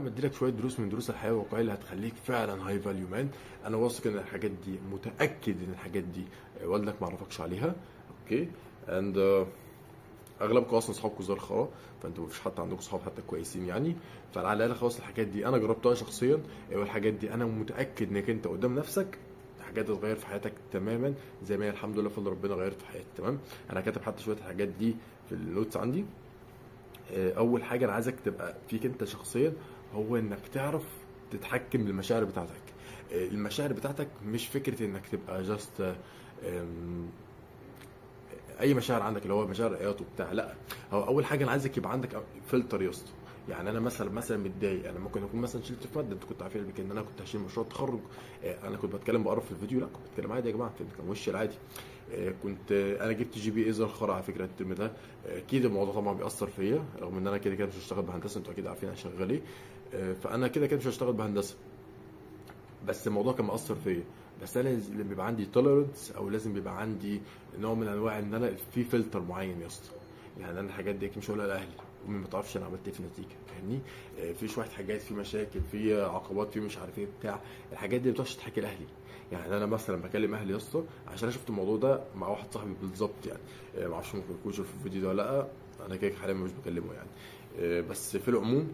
مديلك شويه دروس من دروس الحياه الواقعيه اللي هتخليك فعلا هاي فاليو مان. انا واثق ان الحاجات دي، متاكد ان الحاجات دي والدك ما عرفكش عليها. اوكي. اند اغلبكم اصلا اصحابكم زي الخرا، فانتوا مفيش حتى عندكم صحاب حتى كويسين يعني. فعلى الاقل خلاص الحاجات دي انا جربتها شخصيا، والحاجات دي انا متاكد انك انت قدام نفسك حاجات هتغير في حياتك تماما، زي ما هي الحمد لله فضل ربنا غيرت في حياتي. تمام. انا كاتب حتى شويه الحاجات دي في النوتس عندي. اول حاجه انا عايزك تبقى فيك انت شخصيا، هو انك تعرف تتحكم بالمشاعر بتاعتك. المشاعر بتاعتك مش فكره انك تبقى جاست اي مشاعر عندك اللي هو مشاعر عياط وبتاع، لا. هو اول حاجه انا عايزك يبقى عندك فلتر يا اسطى. يعني انا مثلا متضايق، انا ممكن اكون مثلا شلت في ماده، انت كنت عارفين قبل كده ان انا كنت هشيل مشروع التخرج. انا كنت بتكلم بقرف في الفيديو، لا كنت بتكلم عادي يا جماعه، كان وشي العادي. كنت انا جبت جي بي اي زي الخرا على فكره الترم ده. اكيد الموضوع طبعا بيأثر فيا، رغم ان انا كده كده مش هشتغل بهندسه، انتوا اكيد عارفين انا شغال ايه. فانا كده كده مش هشتغل بهندسه، بس الموضوع كان مأثر فيا. بس انا لازم بيبقى عندي توليرنس، او لازم بيبقى عندي نوع من انواع ان انا في فلتر معين يا اسطى. يعني انا الحاجات دي مش هقولها لاهلي، امي ما تعرفش انا عملت ايه في النتيجه، فاهمني. في شويه حاجات، في مشاكل، في عقبات، في مش عارف ايه بتاع، الحاجات دي ما بتقعدش تحكي لاهلي. يعني انا مثلا بكلم اهلي يا اسطى عشان انا شفت الموضوع ده مع واحد صاحبي بالظبط يعني. ما اعرفش ممكن يكون شوف الفيديو ده ولا لا، انا كده حاليا مش بكلمه يعني. بس في العموم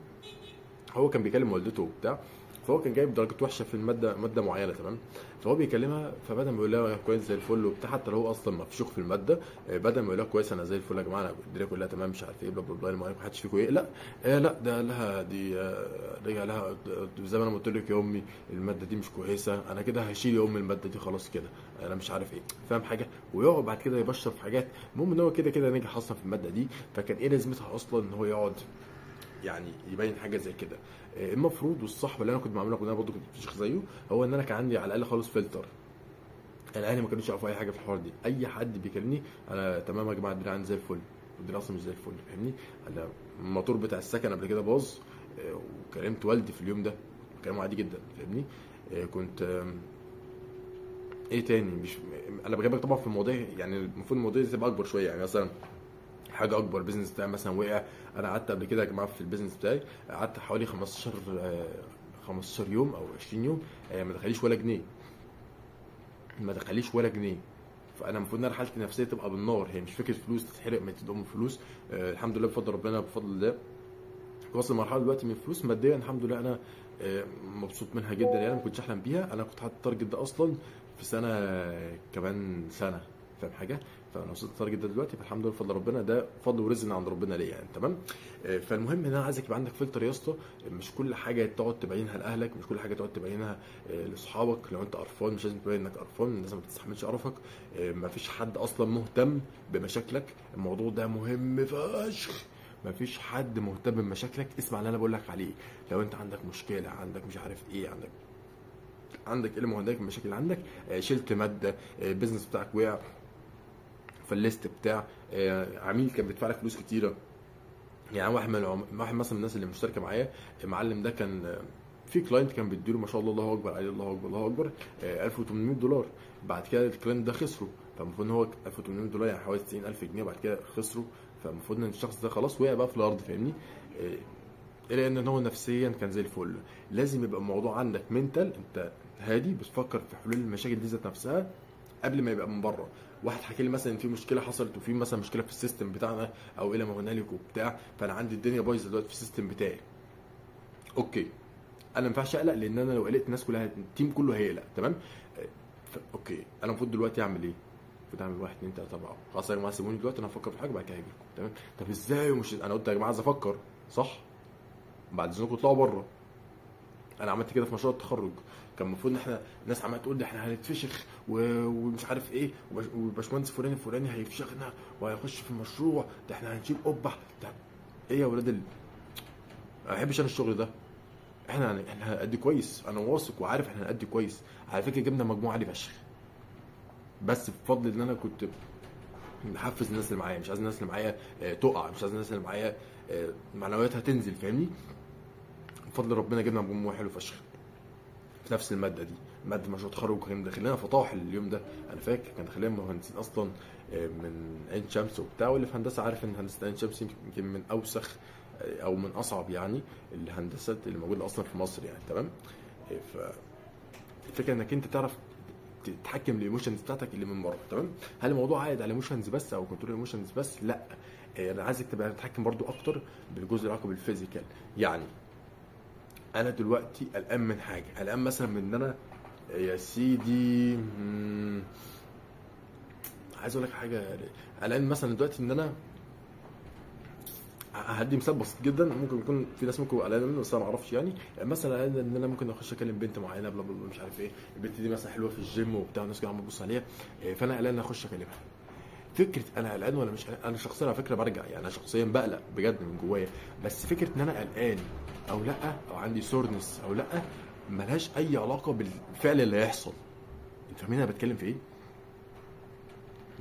هو كان بيكلم والدته وبتاع، فهو كان جايب درجات وحشه في ماده معينه. تمام. فهو بيكلمها، فبدل ما يقول لها كويس زي الفل وبتاع، حتى لو هو اصلا مفشوخ في الماده، بدل ما يقول لها كويس انا زي الفل يا جماعه، انا الدنيا كلها تمام مش عارف ايه بلا بلا بلا، المهم محدش فيكم يقلق. لا ده لها دي، رجع لها زي ما انا قلت لك يا امي الماده دي مش كويسه، انا كده هشيل يا امي الماده دي خلاص كده، انا مش عارف ايه، فاهم حاجه. ويقعد بعد كده يبشر في حاجات. المهم ان هو كده كده نجح اصلا في الماده دي، فكان ايه لازمتها اصلا ان هو يقعد يعني يبين حاجه زي كده. المفروض والصح اللي انا كنت بعمله، كنت انا برضه كنت فشخ زيه، هو ان انا كان عندي على الاقل خالص فلتر. الاهلي ما كانوش يعرفوا اي حاجه في الحوار دي، اي حد بيكلمني انا تمام يا جماعه الدنيا عندي زي الفل، الدنيا اصلا مش زي الفل، فاهمني. انا الموتور بتاع السكن قبل كده باظ، وكلمت والدي في اليوم ده، كلامه عادي جدا، فاهمني. كنت ايه تاني، مش انا بجيبك طبعا في المواضيع، يعني المفروض المواضيع دي تبقى اكبر شويه. يعني مثلا حاجه اكبر، بيزنس بتاعي مثلا وقع. انا قعدت قبل كده يا جماعه في البيزنس بتاعي، قعدت حوالي 15 يوم او 20 يوم ما دخليش ولا جنيه، ما دخليش ولا جنيه. فانا المفروض ان انا حالتي النفسيه تبقى بالنار، هي مش فكره فلوس تتحرق ما تدوم فلوس. الحمد لله بفضل ربنا، بفضل الله واصل مرحله دلوقتي من الفلوس ماديا الحمد لله. انا مبسوط منها جدا يعني، ما كنتش احلم بيها. انا كنت حاطط التارجت ده اصلا في سنه كمان سنه، فاهم حاجه. فانا وصلت التارجت ده دلوقتي، فالحمد لله بفضل ربنا، ده فضل ورزق من عند ربنا ليا يعني. تمام. فالمهم ان انا عايزك يبقى عندك فلتر يا اسطى، مش كل حاجه تقعد تبينها لاهلك، مش كل حاجه تقعد تبينها لاصحابك. لو انت قرفان مش لازم تبين انك قرفان، الناس ما بتستحملش قرفك. ما فيش حد اصلا مهتم بمشاكلك، الموضوع ده مهم فشخ. مفيش حد مهتم بمشاكلك. اسمع اللي انا بقول لك عليه، لو انت عندك مشكله، عندك مش عارف ايه، عندك ايه اللي مهندك المشاكل اللي عندك، شلت ماده، البيزنس بتاعك وقع، فلست بتاع، عميل كان بيدفع لك فلوس كتيره. يعني واحد مثلا من الناس اللي مشتركه معايا، المعلم ده كان في كلاينت كان بيديله ما شاء الله الله اكبر عليه، الله اكبر الله اكبر، $1800. بعد كده الكلاينت ده خسره، فالمفروض ان هو $1800 يعني حوالي 90000 جنيه، بعد كده خسره. فالمفروض ان الشخص ده خلاص وقع بقى في الارض، فاهمني. الا ان هو نفسيا كان زي الفل. لازم يبقى الموضوع عندك منتال، انت هادي بتفكر في حلول المشاكل دي ذات نفسها قبل ما يبقى من بره. واحد حكى لي مثلا ان في مشكله حصلت، وفي مثلا مشكله في السيستم بتاعنا او الى ما هنالك وبتاع، فانا عندي الدنيا بايظه دلوقتي في السيستم بتاعي. اوكي، انا ما ينفعش اقلق، لان انا لو قلقت الناس كلها، التيم كله هيقلق. تمام. اوكي، انا المفروض دلوقتي اعمل ايه؟ المفروض اعمل 1 2 3 4. خلاص يا جماعه سيبوني دلوقتي انا هفكر في حاجه بعد كده هاجي لكم. تمام. طب ازاي؟ ومش انا قلت يا جماعه عايز افكر صح، بعد اذنكم اطلعوا بره. انا عملت كده في مشروع التخرج، كان المفروض ان احنا الناس عماله تقول ده احنا هنتفشخ ومش عارف ايه، وباشمهندس فلان الفلاني هيفشخنا وهيخش في المشروع ده، احنا هنشيل قبه ده. ايه يا ولاد ما بحبش انا الشغل ده. احنا هنأدي كويس، انا واثق وعارف احنا هنأدي كويس. على فكره جبنا مجموعه عالي فشخ، بس بفضل ان انا كنت محفز الناس اللي معايا، مش عايز الناس اللي معايا تقع، مش عايز الناس اللي معايا معنوياتها تنزل، فاهمني. بفضل ربنا جبنا مجموعه حلو فشخ في نفس الماده دي، ماده مشروع تخرج. كان داخلنا فطاح اليوم ده، انا فاكر كان داخلين مهندسين اصلا من عين شمس وبتاع، واللي في هندسه عارف ان هندسه عين شمس يمكن من اوسخ او من اصعب يعني الهندسات اللي موجوده اصلا في مصر يعني. تمام. فالفكره انك انت تعرف تتحكم الايموشنز بتاعتك اللي من بره. تمام. هل الموضوع عائد على الايموشنز بس او كنترول الايموشنز بس؟ لا، انا عايزك تبقى تتحكم برضو اكتر بالجزء العلاقه بالفيزيكال. يعني انا دلوقتي قلقان من حاجه، قلقان مثلا من ان انا يا سيدي عايز اقول لك حاجه، قلقان مثلا دلوقتي ان انا هدي مثال بسيط جدا، ممكن يكون في ناس ممكن قلقانه منه بس انا ما اعرفش يعني. مثلا قلقان ان انا ممكن اخش اكلم بنت معينه بلا بلا مش عارف ايه، البنت دي مثلا حلوه في الجيم وبتاع، الناس كلها عماله تبص عليها، فانا قلقان ان اخش اكلمها. فكره انا قلقان ولا مش قلقان، انا شخصيا على فكره برجع يعني، انا شخصيا بقلق بجد من جوايا، بس فكره ان انا قلقان او لا، او عندي سورنس او لا، ملهاش اي علاقه بالفعل اللي هيحصل. انت فاهمين انا بتكلم في ايه؟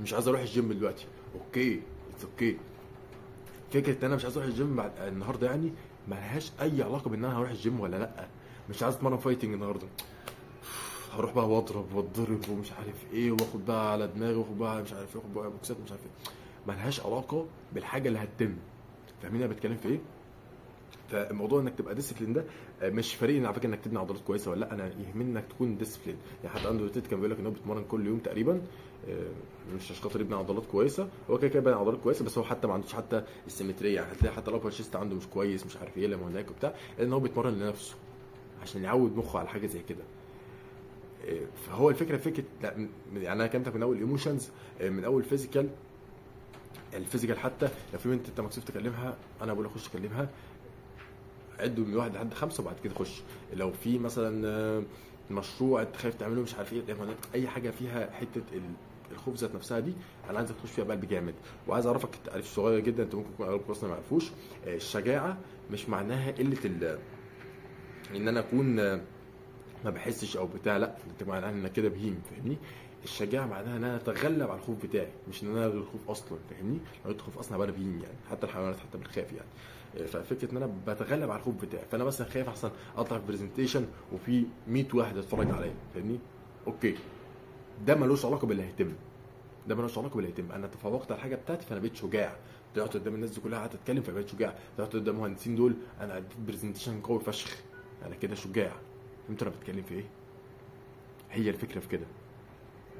مش عايز اروح الجيم دلوقتي، اوكي اتس اوكي. فكره ان انا مش عايز اروح الجيم بعد النهارده يعني ملهاش اي علاقه بان انا هروح الجيم ولا لا. مش عايز اتمرن فايتنج النهارده، هروح بقى واضرب واتضرب ومش عارف ايه، واخد بقى على دماغي، واخد بقى مش عارف ايه، واخد بقى بوكسات مش عارف ايه، ملهاش علاقه بالحاجه اللي هتتم. فاهمين انا بتكلم في ايه؟ فالموضوع انك تبقى ديسيبلين ده مش فارق على فكره انك تبني عضلات كويسه ولا لا، انا يهمني انك تكون ديسيبلين. يعني حتى اندرو تيت كان بيقول لك ان هو بيتمرن كل يوم تقريبا، مش عشان خاطر يبني عضلات كويسه، هو كده كده بنى عضلات كويسه، بس هو حتى ما عندوش حتى السيمتريه، يعني هتلاقي حتى الابر شيست عنده مش كويس مش عارف ايه لما هناك وبتاع، لان هو بيتمرن لنفسه عشان يعود مخه على حاجه زي كده. فهو الفكره فكره لا يعني انا كلمتك من اول ايموشنز، من اول فيزيكال. الفيزيكال حتى لو في بنت انت مكسوف تكلمها، انا بقول اخش كلمها، عدوا من 1 لحد 5 وبعد كده خش. لو في مثلا مشروع انت خايف تعمله مش عارف ايه، اي حاجه فيها حته الخوف ذات نفسها دي، انا عايزك تخش فيها بقلب جامد. وعايز اعرفك تعريف صغير جدا انت ممكن تكون اغلبكم اصلا ما يعرفوش. الشجاعه مش معناها قله ان انا اكون ما بحسش او بتاع، لا، انت معناها انك كده بهيم. فاهمني؟ الشجاعه معناها ان انا اتغلب على الخوف بتاعي، مش ان انا الغي الخوف اصلا. فاهمني؟ لو انت خوف اصلا هبقى بهيم يعني، حتى الحيوانات حتى بتخاف يعني. ففكره ان انا بتغلب على الخوف بتاعي، فانا مثلا خايف احسن اطلع في برزنتيشن وفي 100 واحد يتفرج عليا. فاهمني؟ اوكي، ده ملوش علاقه باللي هيتم، ده ملوش علاقه باللي هيتم. انا تفوقت على الحاجه بتاعتي فانا بقيت شجاع، طلعت قدام الناس دي كلها قعدت اتكلم فبقيت شجاع، طلعت قدام المهندسين دول انا اديت برزنتيشن قوي فشخ، انا كده شجاع. فهمت انا بتكلم في ايه؟ هي الفكره في كده،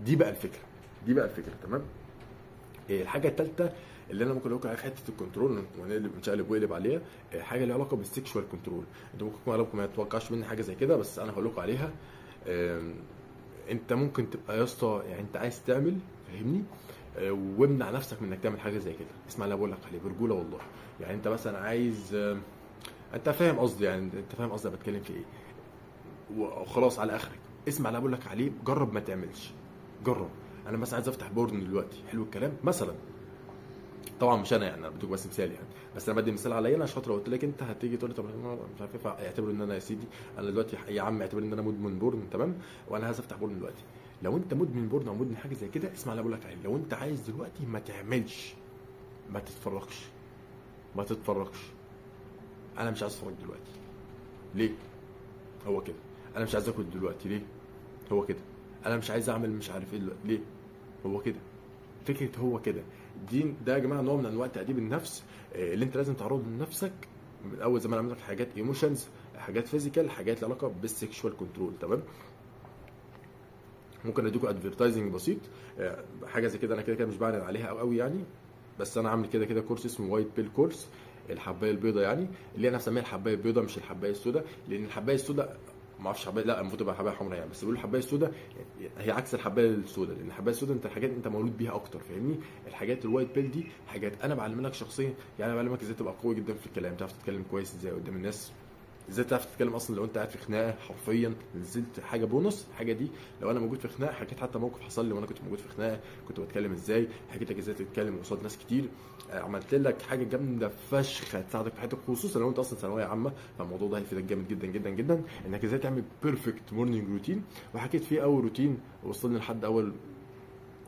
دي بقى الفكره، دي بقى الفكره. تمام. الحاجه الثالثه اللي انا ممكن اقول لك في حته الكنترول ونقلب نشقلب وقلب عليها، حاجه ليها علاقه بالسكشوال كنترول. انتوا ممكن تكون اغلبكم ما تتوقعش مني حاجه زي كده، بس انا هقول لكم عليها. انت ممكن تبقى يا اسطى يعني انت عايز تعمل، فاهمني، وامنع نفسك من انك تعمل حاجه زي كده. اسمع اللي بقول لك عليه برجوله والله. يعني انت مثلا عايز، انت فاهم قصدي، يعني انت فاهم قصدي بتكلم في ايه، وخلاص على اخرك. اسمع اللي بقول لك عليه، جرب ما تعملش، جرب. انا مثلا عايز افتح بورن دلوقتي، حلو الكلام مثلا، طبعا مش انا يعني، انا بديك بس مثال يعني، بس انا بدي مثال عليا انا عشان لو قلت لك انت هتيجي تقول لي طب مش عارف ايه، اعتبر ان انا يا سيدي انا دلوقتي يا عم اعتبر ان انا مدمن بورن، تمام، وانا عايز افتح بورن دلوقتي. لو انت مدمن بورن او مدمن حاجه زي كده، اسمع اللي بقول لك عليه. لو انت عايز دلوقتي ما تعملش، ما تتفرجش، ما تتفرجش. انا مش عايز اتفرج دلوقتي، ليه؟ هو كده. انا مش عايز اكل دلوقتي، ليه؟ هو كده. انا مش عايز اعمل مش عارف ايه دلوقتي، ليه؟ هو كده. فكره هو كده دي، ده يا جماعه نوع من انواع تاديب النفس، اللي انت لازم تعرضه لنفسك من اول. زي ما انا عملت لك حاجات ايموشنز، حاجات فيزيكال، حاجات لها علاقه بالسكشوال كنترول. تمام. ممكن اديكم ادفرتايزنج بسيط، حاجه زي كده انا كده كده مش بعلن عليها قوي يعني، بس انا عامل كده كده كورس اسمه وايت بيل كورس، الحبايه البيضاء يعني، اللي انا مسميها الحبايه البيضاء مش الحبايه السوداء، لان الحبايه السوداء ما اعرفش حبايه، لا المفروض تبقى حبايه حمراء يعني، بس بيقولوا الحبايه السوداء هي عكس الحبايه السوداء، لان الحبايه السوداء انت الحاجات انت مولود بيها اكتر. فاهمني؟ الحاجات الوايت بيل دي حاجات انا بعلمك شخصيا، يعني انا بعلمك ازاي تبقى قوي جدا في الكلام، تعرف تتكلم كويس ازاي قدام الناس، ازاي تعرف تتكلم اصلا لو انت قاعد في خناقه. حرفيا نزلت حاجه بونص، الحاجه دي لو انا موجود في خناقه، حكيت حتى موقف حصل لي وانا كنت موجود في خناقه كنت بتكلم ازاي، حكيت لك ازاي تتكلم قصاد ناس كتير، عملت لك حاجه جامده فشخ هتساعدك في حياتك، خصوصا لو انت اصلا ثانويه عامه، فالموضوع ده هيفيدك جامد جدا جدا جدا، انك ازاي تعمل بيرفكت مورنينج روتين. وحكيت فيه اول روتين وصلني لحد اول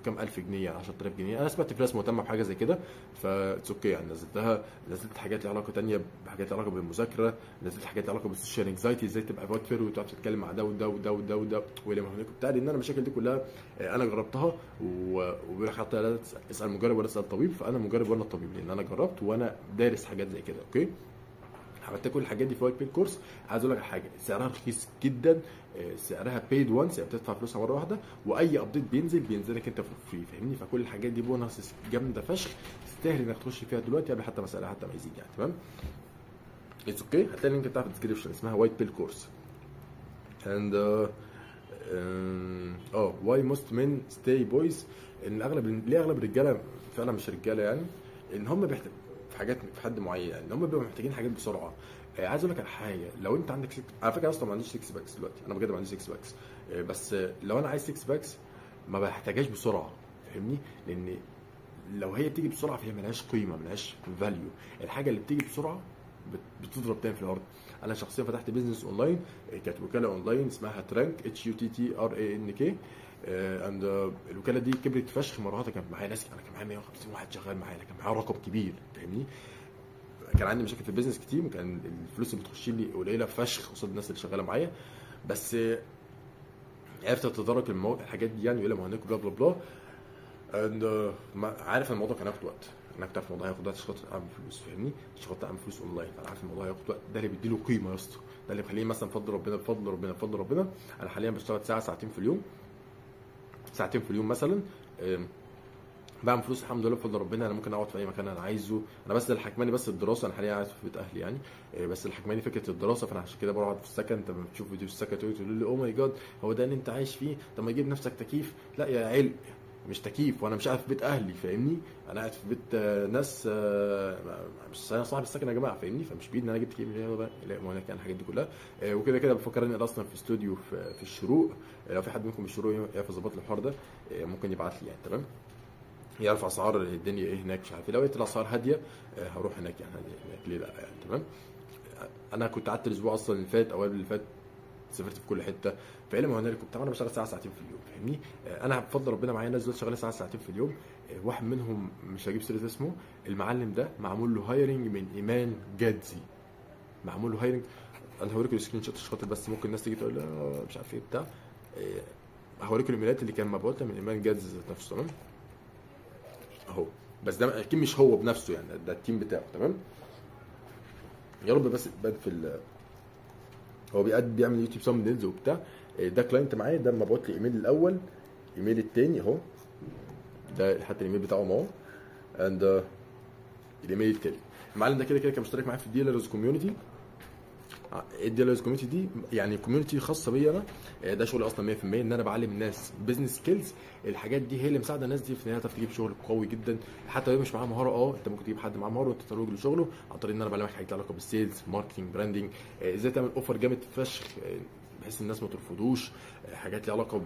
كام الف جنيه يعني 10000 جنيه. انا سمعت في ناس مهتمه بحاجه زي كده، فاتس اوكي يعني نزلتها. نزلت حاجات ليها علاقه تانية بحاجات ليها علاقه بالمذاكره، نزلت حاجات ليها علاقه بالسوشيال انكزايتي، ازاي تبقى فوت فير وتعرف تتكلم مع ده وده وده وده وده والى ما هناك بتاع، لان انا المشاكل دي كلها انا جربتها، وبيقول لك حتى لا اسال مجرب ولا اسال طبيب، فانا مجرب وانا طبيب، لان انا جربت وانا دارس حاجات زي كده. اوكي. عملت كل الحاجات دي في وايت بيل كورس. عايز اقول لك على حاجه، سعرها رخيص جدا، سعرها بيد وانس، يعني بتدفع فلوسها مره واحده، واي ابديت بينزل لك انت فور فري، فاهمني؟ فكل الحاجات دي بونص جامده فشخ، تستاهل انك تخش فيها دلوقتي قبل حتى مسألة حتى ما يزيد يعني. تمام، اتس اوكي. هتلاقي اللينك بتاعها في الديسكربشن، اسمها وايت بيل كورس. اند واي موست مين ستاي بويز، ان ليه اغلب الرجاله فعلا مش رجاله يعني، ان هم في حاجات في حد معين يعني، ان هم بيبقوا محتاجين حاجات بسرعه. عايز اقول لك على حاجه، لو انت عندك على فكره اصلا ما عنديش 6 باكس دلوقتي، انا بجد ما عنديش 6 باكس، بس لو انا عايز 6 باكس ما بحتاجهاش بسرعه، فاهمني؟ لان لو هي بتيجي بسرعه فهي ملهاش قيمه، ملهاش فاليو. الحاجه اللي بتيجي بسرعه بتضرب تاني في الارض. انا شخصيا فتحت بيزنس اونلاين، كانت وكاله اونلاين اسمها ترانك HUTTRANK، اند الوكاله دي كبرت فشخ مرات. كان معايا ناس، انا كان معايا 150 واحد شغال معايا، كان معايا رقم كبير، فاهمني؟ كان عندي مشاكل في البيزنس كتير، وكان الفلوس اللي بتخش لي قليله فشخ قصاد الناس اللي شغاله معايا، بس عرفت اتدارك الحاجات دي يعني، ولا ما هناك بلا بلا بلا. عارف الموضوع كان هياخد وقت، انا كنت عارف الموضوع هياخد وقت عشان خاطر اعمل فلوس، فاهمني؟ عشان خاطر اعمل فلوس اونلاين، فانا عارف الموضوع هياخد وقت. ده اللي بيديله قيمه يا اسطى، ده اللي بيخليه مثلا بفضل ربنا. انا حاليا بشتغل ساعه ساعتين في اليوم، ساعتين في اليوم مثلا، بعمل فلوس الحمد لله بفضل ربنا. انا ممكن اقعد في اي مكان انا عايزه، انا بس اللي حكماني بس الدراسه، انا حاليا قاعد في بيت اهلي يعني، بس اللي حكماني فكره الدراسه، فانا عشان كده بقعد في السكن. انت لما بتشوف فيديو في السكن تقول لي او ماي جاد، هو ده اللي انت عايش فيه؟ طب ما تجيب نفسك تكييف. لا يا علق، مش تكييف، وانا مش قاعد في بيت اهلي، فاهمني؟ انا قاعد في بيت ناس، مش انا صاحب السكن يا جماعه، فاهمني؟ فمش بايدي ان انا جبت تكييف، لا ما هناك الحاجات دي كلها. وكده كده بفكر اني اصلا في استوديو في الشروق، لو في حد منكم من الشروق يعرف يظبط لي الحوار ده ممكن يبعت لي يعني. تمام، يعرف اسعار الدنيا ايه هناك، مش عارف ايه. لو لقيت الاسعار هاديه هروح هناك يعني، هناك ليه لا يعني. تمام، انا كنت قعدت الاسبوع اصلا اللي فات او قبل اللي فات، سافرت في كل حته، فعلا ما هناك كنت انا بشتغل ساعه ساعتين في اليوم، فاهمني؟ انا بفضل ربنا معايا ناس دلوقتي شغاله ساعه ساعتين في اليوم. واحد منهم مش هجيب سيره اسمه، المعلم ده معمول له هايرنج من ايمان جادزي، معمول له هايرنج. انا هوريكم السكرين شوت عشان خاطر بس ممكن الناس تيجي تقول مش عارف ايه بتاع، هوريكم الايميلات اللي كان مبعوثه من ايمان جادزي ذات نفسه. تمام اهو، بس ده اكيد مش هو بنفسه يعني، ده التيم بتاعه. تمام، يا رب بس يبان في هو بيعمل يوتيوب سامبلز وبتاع. ده كلاينت معايا، ده مبعوت لي ايميل الاول، ايميل التاني اهو، ده حتى الايميل بتاعه اهو، اند الايميل التالت. المعلم ده كده كده كان مشترك معايا في الديلرز كوميونتي. الديلرز كوميونتي دي يعني كوميونتي خاصه بيا انا، ده شغل اصلا 100%، ان انا بعلم الناس بزنس سكيلز. الحاجات دي هي اللي مساعده الناس دي في ان هي تعرف تجيب شغل قوي جدا، حتى لو مش معاه مهاره. انت ممكن تجيب حد معاه مهاره وانت تروج لشغله عن طريق ان انا بعلمك حاجات لها علاقه بالسيلز، ماركتنج، براندنج، ازاي تعمل اوفر جامد فشخ بحيث الناس ما ترفضوش، حاجات ليها علاقه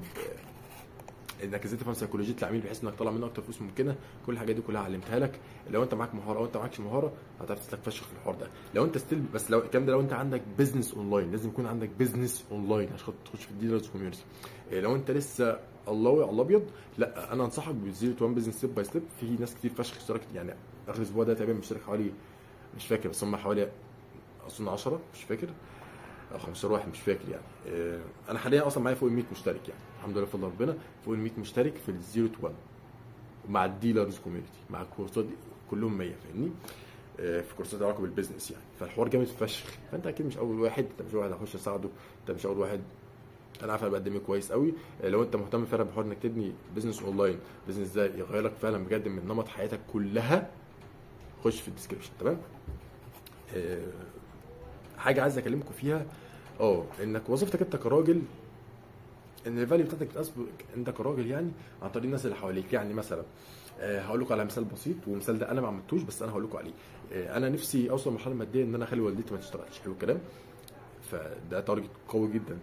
انك ازاي تفهم سيكولوجيه العميل بحيث انك تطلع منه اكتر فلوس ممكنه. كل الحاجات دي كلها علمتها لك. لو انت معاك مهاره او انت معاكش مهاره هتعرف تسلك فشخ في الحوار ده. لو انت ستيل بس، لو الكلام ده لو انت عندك بزنس اونلاين، لازم يكون عندك بزنس اونلاين عشان تخش في الديلرز كوميونتي. لو انت لسه الله على الابيض، لا انا انصحك بزيرو تو 1 بزنس ستيب باي ستيب. في ناس كتير فشخ اشتركت يعني، اخر اسبوع ده تقريبا مشترك حوالي، مش فاكر بس هم حوالي اظن 10 مش فاكر او 15 واحد مش فاكر يعني. انا حاليا اصلا معايا فوق ال 100 مشترك يعني، الحمد لله بفضل ربنا، فوق ال 100 مشترك في الزيرو تو 1 مع الديلرز كوميونتي، مع الكورسات كلهم 100، فاهمني؟ في كورسات علاقه بالبيزنس يعني، فالحوار جامد فشخ. فانت اكيد مش اول واحد، انت مش اول واحد هخش اساعده، انت مش اول واحد. انا عارف انا بقدم ايه كويس قوي. لو انت مهتم فعلا بحوار انك تبني بيزنس اونلاين، بيزنس ده يغير لك فعلا بجد من نمط حياتك كلها، خش في الديسكربشن. تمام، حاجه عايز اكلمكم فيها، انك وظيفتك انت كراجل، ان الفاليو بتاعتك بتثبت انت كراجل يعني عن طريق الناس اللي حواليك. يعني مثلا هقول لكم على مثال بسيط، والمثال ده انا ما عملتوش بس انا هقول لكم عليه. انا نفسي اوصل لمرحله ماديه ان انا اخلي والدتي ما تشتغلش، حلو الكلام؟ فده تارجت قوي جدا.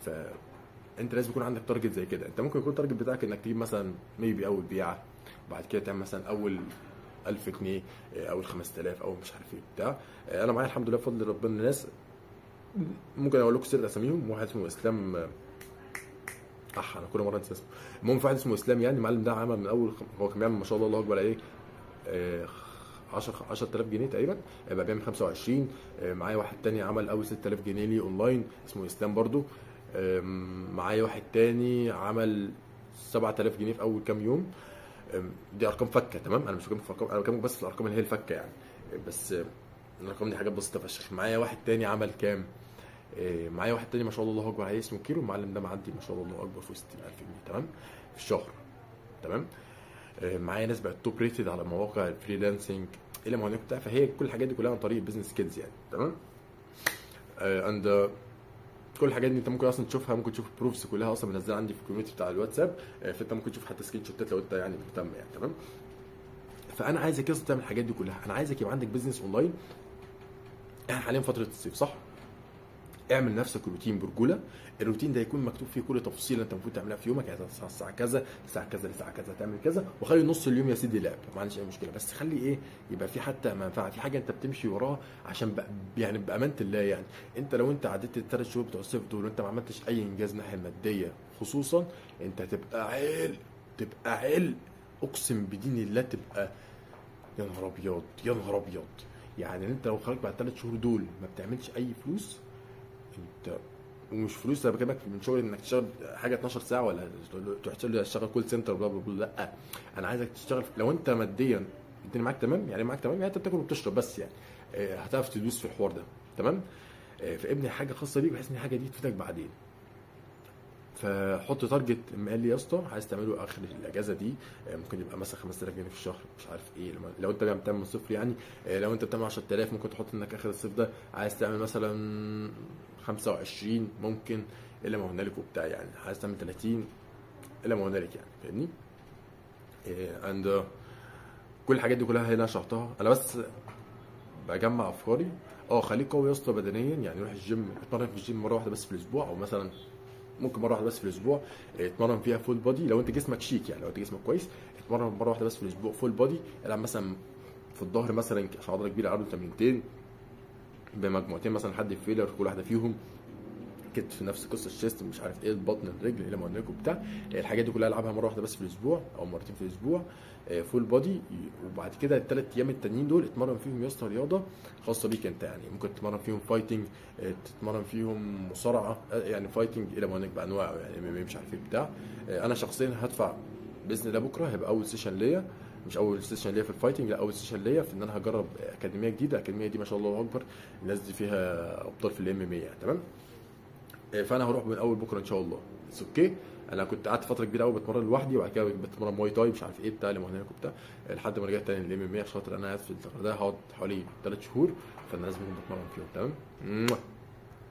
فانت لازم يكون عندك تارجت زي كده. انت ممكن يكون التارجت بتاعك انك تجيب مثلا ميبي اول بيعه، بعد كده تعمل مثلا اول 1000 جنيه، اول 5000، او مش عارف ايه بتاع. انا معايا الحمد لله بفضل ربنا ناس ممكن اقول لكم سر اساميهم. واحد اسمه اسلام، انا كل مره انسى اسمه. المهم في واحد اسمه اسلام يعني، المعلم ده عمل من اول هو كان بيعمل ما شاء الله الله اكبر عليه 10000 جنيه تقريبا، بقى بيعمل 25. معايا واحد تاني عمل اول 6000 جنيه لي اونلاين اسمه اسلام برضو. معايا واحد تاني عمل 7000 جنيه في اول كام يوم. دي ارقام فكه، تمام؟ انا مش بكلمك في ارقام، انا بكلمك بس في الارقام اللي هي الفكه يعني. بس الارقام دي حاجات بسيطه فشخ. معايا واحد تاني عمل كام؟ معايا واحد تاني ما شاء الله اكبر عليه اسمه كيرو، المعلم ده معدي ما شاء الله اكبر في 60000 جنيه تمام في الشهر. تمام. معايا ناس بقت توب ريتد على مواقع الفريلانسنج الى ما هناك بتاع، فهي كل الحاجات دي كلها عن طريق البيزنس سكيلز يعني. تمام. اند كل الحاجات دي انت ممكن اصلا تشوفها، ممكن تشوف البروفز كلها اصلا منزله عندي في الكوميونتي بتاع الواتساب، فانت ممكن تشوف حتى سكرين شوتات لو انت يعني مهتم يعني. تمام. فانا عايزك اصلا تعمل الحاجات دي كلها، انا عايزك يبقى عندك بيزنس اونلاين. احنا حاليا فتره الصيف صح؟ اعمل لنفسك روتين برجوله، الروتين ده يكون مكتوب فيه كل تفصيله انت المفروض تعملها في يومك، يعني تصحى الساعه كذا الساعه كذا للساعه كذا تعمل كذا، وخلي نص اليوم يا سيدي لعب ما عنديش اي مشكله، بس خلي ايه يبقى في حتى منفعه، في حاجه انت بتمشي وراها عشان يعني بامانه الله يعني. انت لو انت عديت الثلاث شهور بتوع الصيف دول وانت ما عملتش اي انجاز ناحيه الماديه خصوصا، انت هتبقى تبقى اقسم بدين الله تبقى يا نهار ابيض يا نهار ابيض. يعني انت لو خرجت بعد الثلاث شهور دول ما بتعملش اي فلوس، انت ومش فلوس انا بكلمك من شغل انك تشتغل حاجه 12 ساعه ولا تشتغل كول سنتر بلا بلا بلا، لا انا عايزك تشتغل لو انت ماديا الدنيا معاك تمام، يعني معاك تمام يعني انت بتاكل وبتشرب بس يعني هتعرف تدوس في الحوار ده. تمام. فابني حاجه خاصه بيك بحيث ان الحاجه دي تفيدك بعدين. فحط تارجت قال لي يا اسطى عايز تعمله اخر الاجازه دي، ممكن يبقى مثلا 5000 جنيه في الشهر مش عارف ايه، لو انت بتعمل من صفر يعني. لو انت بتعمل 10000 ممكن تحط انك اخر الصيف ده عايز تعمل مثلا 25 ممكن الا ما هنالك وبتاع يعني، عايز تعمل 30 الا ما هنالك يعني فاهمني. اند كل الحاجات دي كلها هنا شرحتها انا بس بجمع افكاري. خليك قوي يا اسطى بدنيا، يعني روح الجيم اتمرن في الجيم مره واحده بس في الاسبوع، او مثلا ممكن مره واحده بس في الاسبوع اتمرن فيها فول بودي لو انت جسمك شيك يعني، لو انت جسمك كويس اتمرن مره واحده بس في الاسبوع فول بودي، العب مثلا في الظهر مثلا عشان عضله كبيره العب تمرينتين بمجموعتين مثلا حد فيلر كل واحده فيهم، كتف نفس قصه الشيست مش عارف ايه البطن الرجل الى ما هناك وبتاع، الحاجات دي كلها العبها مره واحده بس في الاسبوع او مرتين في الاسبوع فول بودي. وبعد كده الثلاث ايام التانيين دول اتمرن فيهم يا اسطى رياضه خاصه بيك انت، يعني ممكن تتمرن فيهم فايتنج، تتمرن فيهم مصارعه يعني فايتنج الى ما هناك بانواعه يعني مش عارف ايه بتاع. انا شخصيا هدفع باذن الله بكره هيبقى اول سيشن ليا، مش اول سيشن ليا في الفايتنج، لا اول سيشن ليا في ان انا هجرب اكاديميه جديده، الاكاديميه دي ما شاء الله اكبر الناس دي فيها ابطال في الام ام اي يعني. تمام. فانا هروح من اول بكره ان شاء الله. بس اوكي انا كنت قعدت فتره كبيره قوي بتمرن لوحدي، وبعد كده بتمرن موي تاي مش عارف ايه بتاع اللي هناك وبتاع، لحد ما رجعت تاني للام ام اي عشان خاطر انا قاعد في الغردقه هقعد حوالي 3 شهور، فانا لازم بتمرن فيهم. تمام.